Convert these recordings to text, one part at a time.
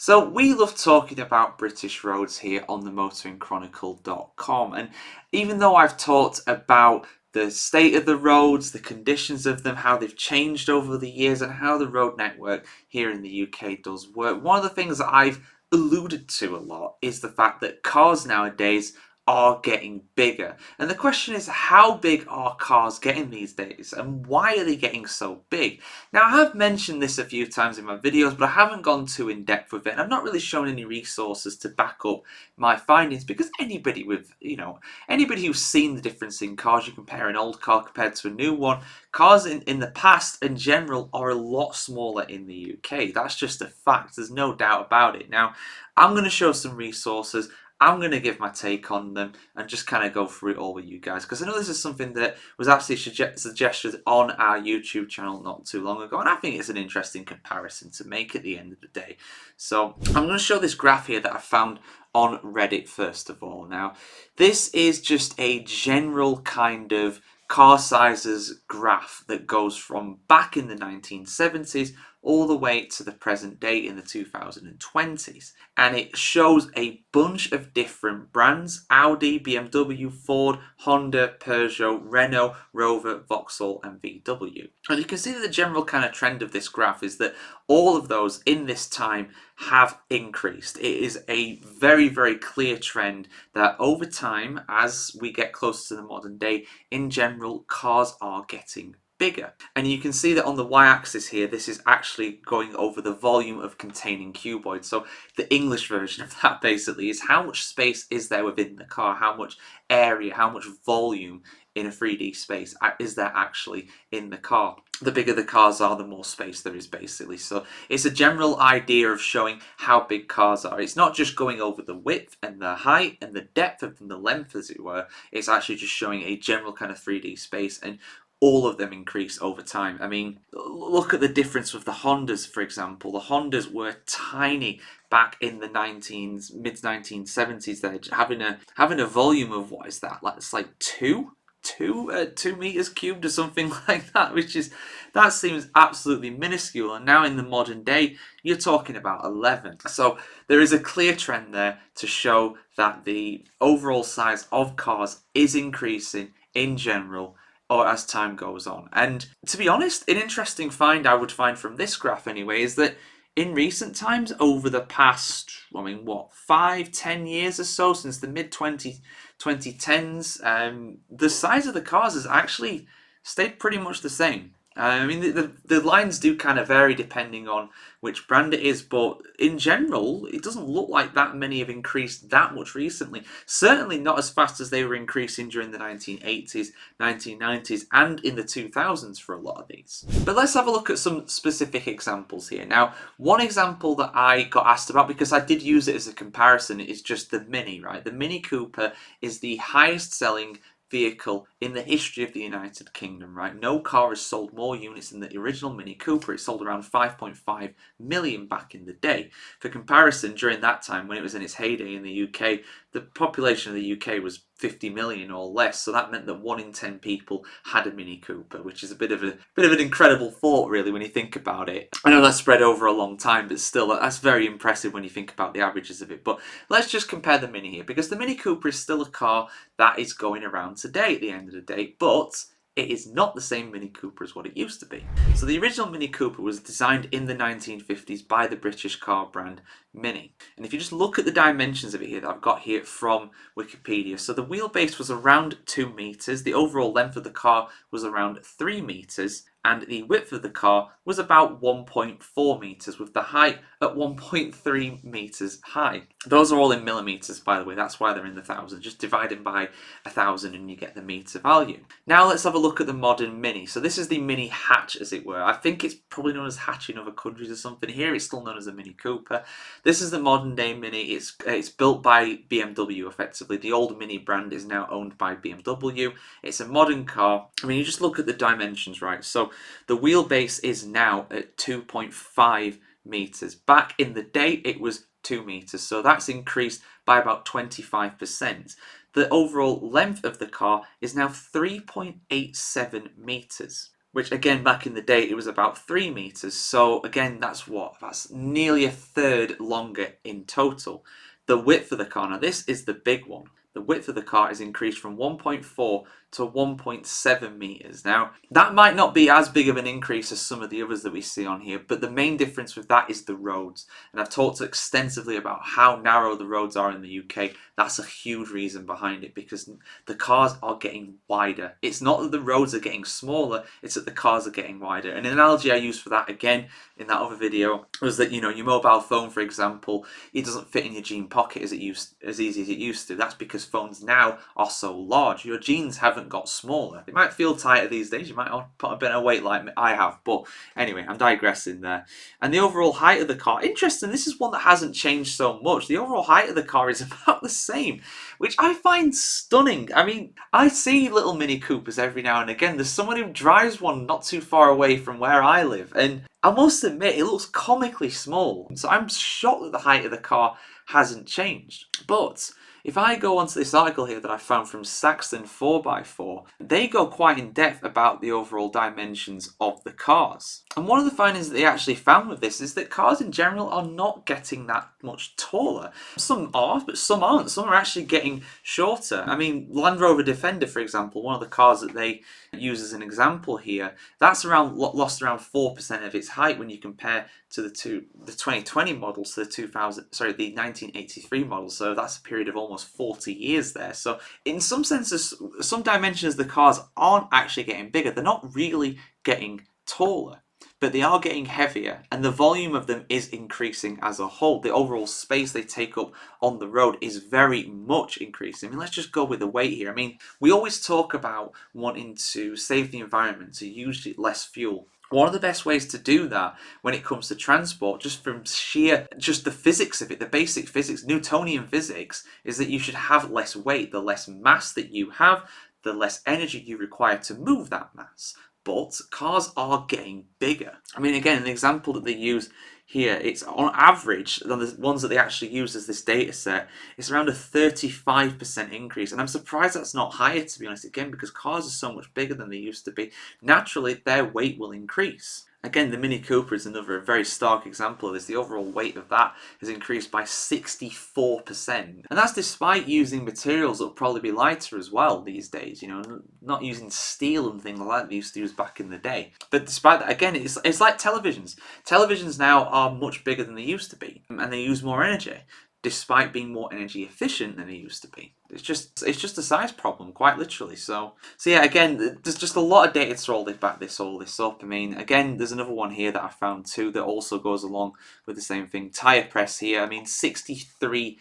So we love talking about British roads here on the motoringchronicle.com, and even though I've talked about the state of the roads, the conditions of them, how they've changed over the years and how the road network here in the UK does work, one of the things that I've alluded to a lot is the fact that cars nowadays are getting bigger. And the question is, how big are cars getting these days and why are they getting so big? Now, I have mentioned this a few times in my videos, but I haven't gone too in depth with it, and I've not really shown any resources to back up my findings, because anybody with, anybody who's seen the difference in cars, you compare an old car compared to a new one, cars in the past in general are a lot smaller in the UK. That's just a fact. There's no doubt about it. Now, I'm going to show some resources. I'm going to give my take on them and just kind of go through it all with you guys, because I know this is something that was actually suggested on our YouTube channel not too long ago, and I think it's an interesting comparison to make at the end of the day. So I'm going to show this graph here that I found on Reddit first of all. Now, this is just a general kind of car sizes graph that goes from back in the 1970s all the way to the present day in the 2020s, and it shows a bunch of different brands: Audi, BMW, Ford, Honda, Peugeot, Renault, Rover, Vauxhall and VW. And you can see that the general kind of trend of this graph is that all of those in this time have increased. It is a very, very clear trend that over time, as we get closer to the modern day, in general, cars are getting bigger. And you can see that on the y-axis here, this is actually going over the volume of containing cuboids. So the English version of that basically is how much space is there within the car, how much area, how much volume in a 3D space is there actually in the car. The bigger the cars are, the more space there is basically. So it's a general idea of showing how big cars are. It's not just going over the width and the height and the depth and the length, as it were. It's actually just showing a general kind of 3D space, and all of them increase over time. I mean, look at the difference with the Hondas, for example. The Hondas were tiny back in the mid 1970s. They're having a volume of, what is that? It's like 2 meters cubed or something like that, that seems absolutely minuscule. And now in the modern day, you're talking about 11. So there is a clear trend there to show that the overall size of cars is increasing in general, or as time goes on. And to be honest, an interesting find I would find from this graph anyway is that in recent times, over the past, 5-10 years or so, since the mid 2010s, the size of the cars has actually stayed pretty much the same. I mean, the lines do kind of vary depending on which brand it is, but in general, it doesn't look like that many have increased that much recently. Certainly not as fast as they were increasing during the 1980s, 1990s, and in the 2000s for a lot of these. But let's have a look at some specific examples here. Now, one example that I got asked about, because I did use it as a comparison, is just the Mini, right? The Mini Cooper is the highest selling vehicle in the history of the United Kingdom, right? No car has sold more units than the original Mini Cooper. It sold around 5.5 million back in the day. For comparison, during that time, when it was in its heyday in the UK, the population of the UK was 50 million or less, so that meant that 1 in 10 people had a Mini Cooper, which is a bit of an incredible thought, really, when you think about it. I know that's spread over a long time, but still, that's very impressive when you think about the averages of it. But let's just compare the Mini here, because the Mini Cooper is still a car that is going around today at the end of the day, but it is not the same Mini Cooper as what it used to be. So the original Mini Cooper was designed in the 1950s by the British car brand Mini. And if you just look at the dimensions of it here that I've got here from Wikipedia, so the wheelbase was around 2 meters, the overall length of the car was around 3 meters, and the width of the car was about 1.4 meters, with the height at 1.3 meters high. Those are all in millimeters, by the way. That's why they're in the thousands. Just divide it by 1,000 and you get the meter value. Now let's have a look at the modern Mini. So this is the Mini Hatch, as it were. I think it's probably known as Hatch in other countries or something. Here it's still known as a Mini Cooper. This is the modern day Mini. It's built by BMW, effectively. The old Mini brand is now owned by BMW. It's a modern car. I mean, you just look at the dimensions, right? So the wheelbase is now at 2.5 meters. Back in the day, it was 2 meters, so that's increased by about 25%. The overall length of the car is now 3.87 meters. which again, back in the day, it was about 3 meters. So again, that's nearly a third longer in total. The width of the car, now this is the big one. The width of the car is increased from 1.4 to 1.7 meters. Now, that might not be as big of an increase as some of the others that we see on here, but the main difference with that is the roads. And I've talked extensively about how narrow the roads are in the UK. That's a huge reason behind it, because the cars are getting wider. It's not that the roads are getting smaller, it's that the cars are getting wider. And an analogy I used for that, again, in that other video, was that, you know, your mobile phone, for example, it doesn't fit in your jean pocket as easy as it used to. That's because phones now are so large. Your jeans haven't got smaller. It might feel tighter these days. You might put a bit of weight like I have. But anyway, I'm digressing there. And the overall height of the car, interesting, this is one that hasn't changed so much. The overall height of the car is about the same, which I find stunning. I mean, I see little Mini Coopers every now and again. There's someone who drives one not too far away from where I live, and I must admit, it looks comically small. So I'm shocked that the height of the car hasn't changed. But if I go onto this article here that I found from Saxton 4x4, they go quite in depth about the overall dimensions of the cars. And one of the findings that they actually found with this is that cars in general are not getting that much taller. Some are, but some aren't. Some are actually getting shorter. I mean, Land Rover Defender, for example, one of the cars that they use as an example here, that's lost around 4% of its height when you compare to the 2020 models to the 1983 model. So that's a period of almost 40 years there. So in some senses, some dimensions the cars aren't actually getting bigger. They're not really getting taller, but they are getting heavier, and the volume of them is increasing as a whole. The overall space they take up on the road is very much increasing. I mean, let's just go with the weight here. I mean, we always talk about wanting to save the environment, to use less fuel. One of the best ways to do that when it comes to transport, just from just the physics of it, the basic physics, Newtonian physics, is that you should have less weight. The less mass that you have, the less energy you require to move that mass. But cars are getting bigger. I mean, again, an example that they use here, it's on average, the ones that they actually use as this data set, it's around a 35% increase. And I'm surprised that's not higher, to be honest, again, because cars are so much bigger than they used to be. Naturally, their weight will increase. Again, the Mini Cooper is another very stark example of this. The overall weight of that has increased by 64%. And that's despite using materials that will probably be lighter as well these days, you know, not using steel and things like that they used to use back in the day. But despite that, again, it's like televisions. Televisions now are much bigger than they used to be, and they use more energy, despite being more energy efficient than they used to be. It's just a size problem, quite literally. So yeah, again, there's just a lot of data to all this up. I mean, again, there's another one here that I found too that also goes along with the same thing. Tire press here, I mean, 63%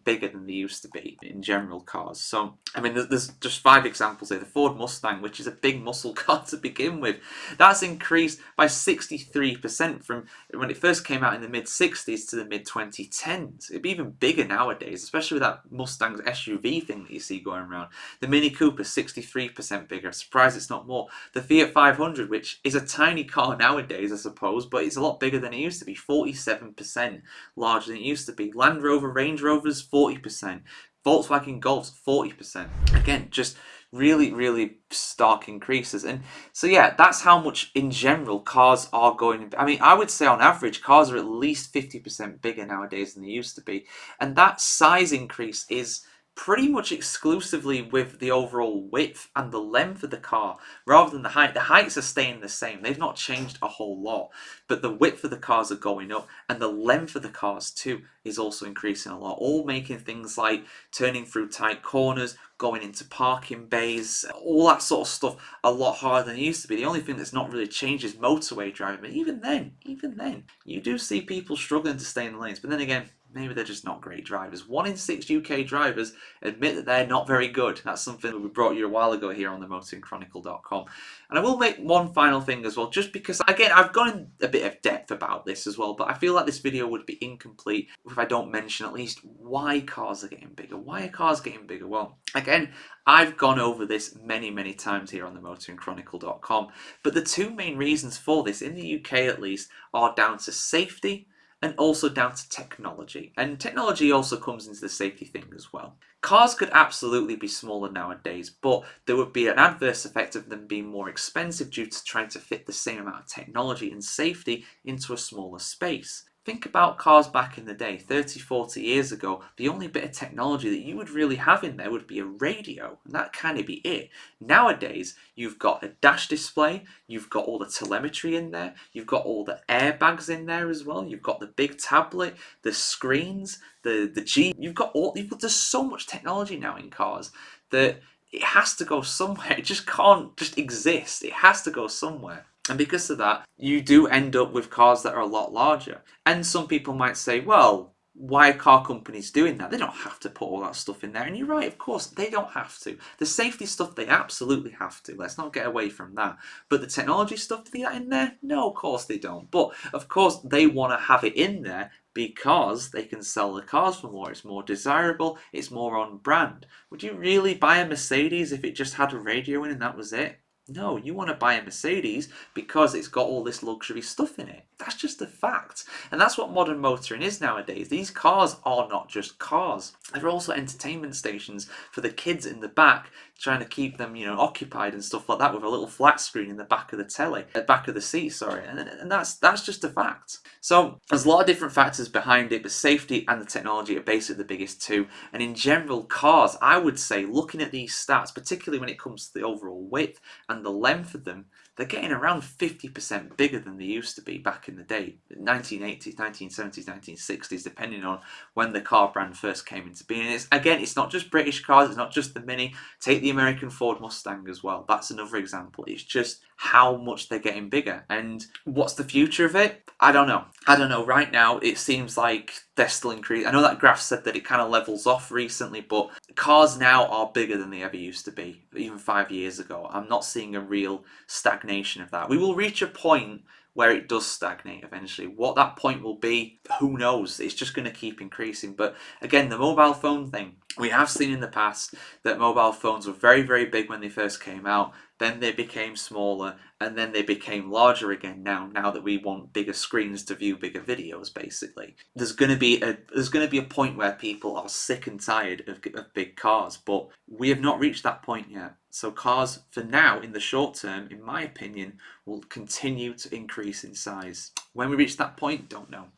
bigger than they used to be in general cars. So I mean, there's just 5 examples here. The Ford Mustang, which is a big muscle car to begin with, that's increased by 63% from when it first came out in the mid-60s to the mid-2010s. It'd be even bigger nowadays, especially with that Mustang's SUV thing that you see going around. The Mini Cooper, 63% bigger. Surprised it's not more. The Fiat 500, which is a tiny car nowadays, I suppose, but it's a lot bigger than it used to be. 47% larger than it used to be. Land Rover, Range Rovers, 40%. Volkswagen Golfs, 40%. Again, just really, really stark increases. And so yeah, that's how much in general cars are going. I mean, I would say on average, cars are at least 50% bigger nowadays than they used to be. And that size increase is pretty much exclusively with the overall width and the length of the car rather than the height. The heights are staying the same. They've not changed a whole lot, but the width of the cars are going up, and the length of the cars too is also increasing a lot, all making things like turning through tight corners, going into parking bays, all that sort of stuff a lot harder than it used to be. The only thing that's not really changed is motorway driving, but even then, you do see people struggling to stay in the lanes. But then again, maybe they're just not great drivers. 1 in 6 UK drivers admit that they're not very good. That's something that we brought you a while ago here on the motoringchronicle.com. And I will make one final thing as well, just because, again, I've gone in a bit of depth about this as well, but I feel like this video would be incomplete if I don't mention at least why cars are getting bigger. Why are cars getting bigger? Well, again, I've gone over this many, many times here on the motoringchronicle.com, but the 2 main reasons for this, in the UK at least, are down to safety and also down to technology. And technology also comes into the safety thing as well. Cars could absolutely be smaller nowadays, but there would be an adverse effect of them being more expensive due to trying to fit the same amount of technology and safety into a smaller space. Think about cars back in the day, 30, 40 years ago. The only bit of technology that you would really have in there would be a radio, and that'd kind of be it. Nowadays, you've got a dash display, you've got all the telemetry in there, you've got all the airbags in there as well, you've got the big tablet, the screens, there's so much technology now in cars that it has to go somewhere. It just can't just exist. It has to go somewhere. And because of that, you do end up with cars that are a lot larger. And some people might say, well, why are car companies doing that? They don't have to put all that stuff in there. And you're right, of course, they don't have to. The safety stuff, they absolutely have to. Let's not get away from that. But the technology stuff, do they that in there? No, of course they don't. But of course, they want to have it in there because they can sell the cars for more. It's more desirable, it's more on brand. Would you really buy a Mercedes if it just had a radio in and that was it? No, you want to buy a Mercedes because it's got all this luxury stuff in it. That's just a fact. And that's what modern motoring is nowadays. These cars are not just cars. They're also entertainment stations for the kids in the back, trying to keep them, occupied and stuff like that, with a little flat screen in the back of the back of the seat, sorry. And that's just a fact. So there's a lot of different factors behind it, but safety and the technology are basically the biggest two. And in general, cars, I would say, looking at these stats, particularly when it comes to the overall width and the length of them, they're getting around 50% bigger than they used to be back in the day, 1980s, 1970s, 1960s, depending on when the car brand first came into being. And it's not just British cars, it's not just the Mini. Take the American Ford Mustang as well. That's another example. It's just how much they're getting bigger. And what's the future of it? I don't know. Right now, it seems like they're still increasing. I know that graph said that it kind of levels off recently, but cars now are bigger than they ever used to be, even 5 years ago. I'm not seeing a real stagnation of that. We will reach a point where it does stagnate eventually. What that point will be, who knows? It's just going to keep increasing. But again, the mobile phone thing, we have seen in the past that mobile phones were very, very big when they first came out. Then they became smaller, and then they became larger again now that we want bigger screens to view bigger videos, basically. There's going to be a point where people are sick and tired of big cars, but we have not reached that point yet. So cars, for now, in the short term, in my opinion, will continue to increase in size. When we reach that point, don't know.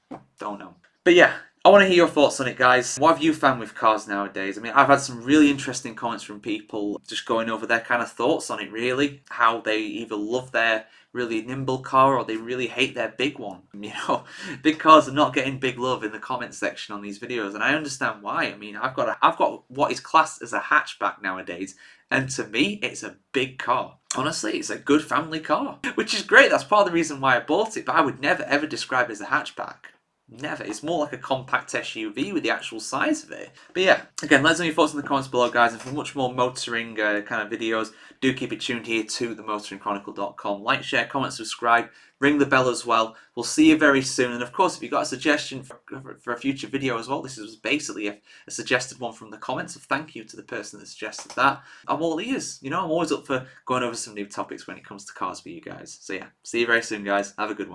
But yeah, I want to hear your thoughts on it, guys. What have you found with cars nowadays? I mean, I've had some really interesting comments from people just going over their kind of thoughts on it, really. How they either love their really nimble car or they really hate their big one. Big cars are not getting big love in the comment section on these videos, and I understand why. I mean, I've got what is classed as a hatchback nowadays, and to me, it's a big car. Honestly, it's a good family car, which is great. That's part of the reason why I bought it, but I would never ever describe it as a hatchback. Never. It's more like a compact SUV with the actual size of it. But yeah, again, let us know your thoughts in the comments below, guys. And for much more motoring kind of videos, do keep it tuned here to themotoringchronicle.com. Like, share, comment, subscribe, ring the bell as well. We'll see you very soon. And of course, if you've got a suggestion for a future video as well, this was basically a suggested one from the comments. So thank you to the person that suggested that. I'm all ears. I'm always up for going over some new topics when it comes to cars for you guys. So yeah, see you very soon, guys. Have a good one.